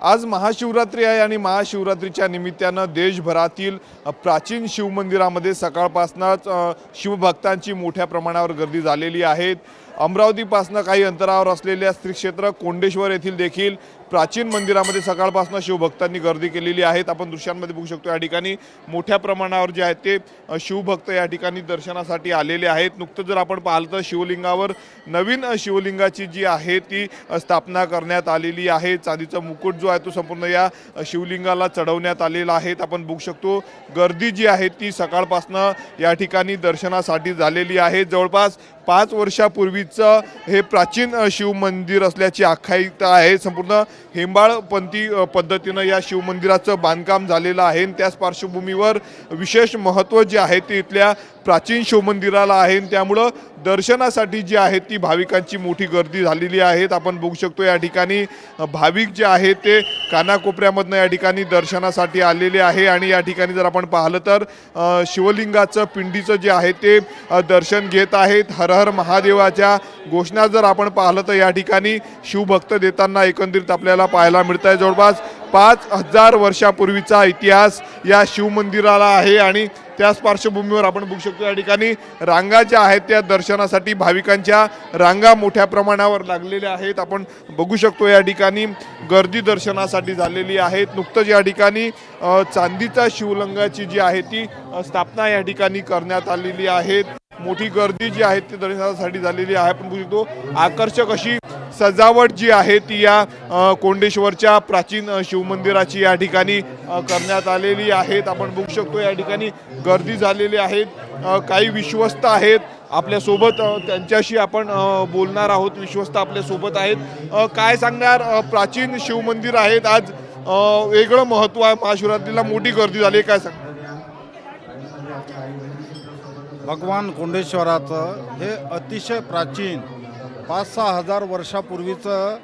आज महाशिवरात्री आहे आणि महाशिवरात्रीच्या निमित्तानं देशभरातील प्राचीन शिवमंदिरामध्ये सकाळपासूनच शिवभक्तांची मोठ्या प्रमाणावर गर्दी झालेली आहे। अमरावतीपासून काही अंतरावर असलेल्या श्री क्षेत्र कोंडेश्वर येथील देखील प्राचीन मंदिरामध्ये सकाळपासून शिवभक्तांनी गर्दी केलेली आहे। आपण दृश्यांमध्ये बघू शकतो या ठिकाणी मोठ्या प्रमाणावर जे आहेत ते शिवभक्त या ठिकाणी दर्शनासाठी आलेले आहेत। नुकतंच जर आपण पाहिलं तर शिवलिंगावर नवीन शिवलिंगाची जी आहे ती स्थापना करण्यात आलेली आहे। चांदीचा मुकुट जो आहे तो संपूर्ण या शिवलिंगाला चढवण्यात आलेला आहे। आपण बघू शकतो गर्दी जी आहे ती सकाळपासून या ठिकाणी दर्शनासाठी झालेली आहे। जवळपास 5 वर्षापूर्वीचं हे प्राचीन शिवमंदिर असल्याची आख्यायिका आहे। संपूर्ण हेंबाळपंथी पद्धतीनं या शिवमंदिराचं बांधकाम झालेलं आहे। त्याच पार्श्वभूमीवर विशेष महत्त्व जे आहे ते इथल्या प्राचीन शिवमंदिराला आहे। त्यामुळे दर्शनासाठी जी आहे ती भाविकांची मोठी गर्दी झालेली आहे। आपण बघू शकतो या ठिकाणी भाविक जे आहेत ते कानाकोपऱ्यामधनं या ठिकाणी दर्शनासाठी आलेले आहे। आणि या ठिकाणी जर आपण पाहिलं तर शिवलिंगाचं पिंडीचं जे आहे ते दर्शन घेत आहेत। हर हर महादेवाच्या घोषणा जर आपण पाहिलं तर या ठिकाणी शिवभक्त देताना एकंदरीत आपल्याला पाहायला मिळत आहे। जवळपास 5000 वर्षापूर्वीचा इतिहास या शिवमंदिराला आहे। आणि त्याच पार्श्वभूमीवर आपण बघू शकतो या ठिकाणी रांगा ज्या आहेत त्या दर्शनासाठी भाविकांच्या रांगा मोठ्या प्रमाणावर लागलेल्या आहेत। आपण बघू शकतो या ठिकाणी गर्दी दर्शनासाठी झालेली आहे। नुकतंच या ठिकाणी चांदीच्या शिवलिंगाची जी आहे ती स्थापना या ठिकाणी करण्यात आलेली आहे। मोठी गर्दी जी आहे ती दर्शनासाठी झालेली आहे। आपण बघू शकतो आकर्षक अशी सजावट जी आहे ती या कोंडेश्वरच्या प्राचीन शिवमंदिराची या ठिकाणी करण्यात आलेली आहे। आपण बघू शकतो या ठिकाणी गर्दी झालेली आहे। काही विश्वस्त आहेत आपल्यासोबत, त्यांच्याशी आपण बोलणार आहोत। विश्वस्त आपल्यासोबत आहेत। काय सांगणार, प्राचीन शिवमंदिर आहेत, आज वेगळं महत्त्व आहे, महाशिवरात्रीला मोठी गर्दी झाली, काय सांगणार? भगवान कोंडेश्वराचं हे अतिशय प्राचीन 5-6 हजार वर्षापूर्वीचं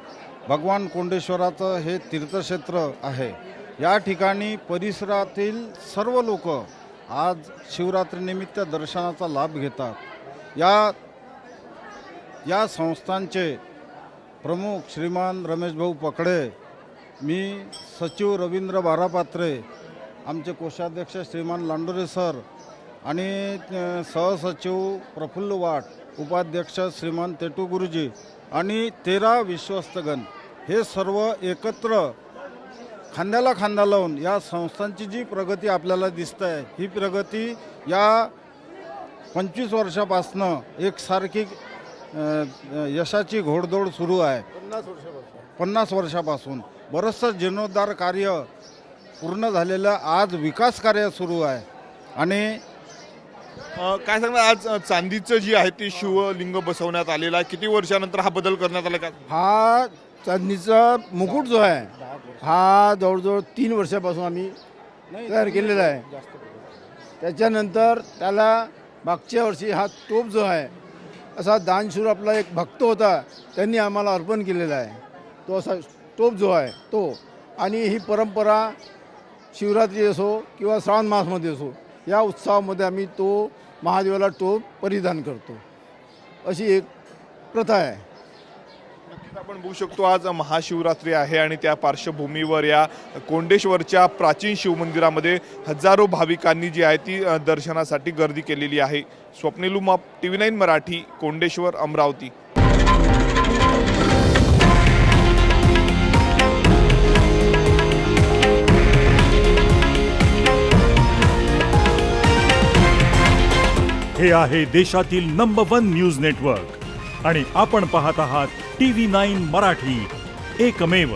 भगवान कोंडेश्वराचं हे तीर्थक्षेत्र आहे। या ठिकाणी परिसरातील सर्व लोक आज शिवरात्रीनिमित्त दर्शनाचा लाभ घेतात। या संस्थांचे प्रमुख श्रीमान रमेश भाऊ पकडे, मी सचिव रवींद्र बारापात्रे, आमचे कोषाध्यक्ष श्रीमान लांडोरे सर आणि सहसचिव प्रफुल्ल वाट, उपाध्यक्ष श्रीमान तेटू गुरुजी आणि 13 विश्वस्तगण हे सर्व एकत्र खांद्याला खांदा लावून या संस्थांची जी प्रगती आपल्याला दिसत आहे, ही प्रगती या 25 वर्षापासनं एकसारखी यशाची घोडदौड सुरू आहे। 50 वर्षापासून बरंचसं जीर्णोद्धार कार्य पूर्ण झालेलं आज विकास कार्य सुरू आहे। आणि काय सांगणार, आज चांदीचं जी आहे ती शिवलिंग बसवण्यात आलेला आहे, किती वर्षानंतर हा बदल करण्यात आला? काय हा चांदीचा मुकुट जो आहे हा जवळजवळ 3 वर्षापासून आम्ही तयार केलेला आहे। त्याच्यानंतर त्याला मागच्या वर्षी हा तोप जो आहे असा दानशूर आपला एक भक्त होता, त्यांनी आम्हाला अर्पण केलेला आहे। तो असा तोप जो आहे तो, आणि ही परंपरा शिवरात्री असो किंवा श्रावण मासमध्ये असो या उत्सवामध्ये आम्ही तो महादेवाला टोप परिधान करतो, अशी एक प्रथा आहे। नक्कीच आपण बघू शकतो आज महाशिवरात्री आहे आणि त्या पार्श्वभूमीवर या कोंडेश्वरच्या प्राचीन शिवमंदिरामध्ये हजारो भाविकांनी जी आहे ती दर्शनासाठी गर्दी केलेली आहे। स्वप्नील उमाप, TV9 मराठी, कोंडेश्वर, अमरावती। हे आहे देशातील नंबर 1 न्यूज नेटवर्क आणि आपण पाहत आहात TV9 मराठी, एकमेव।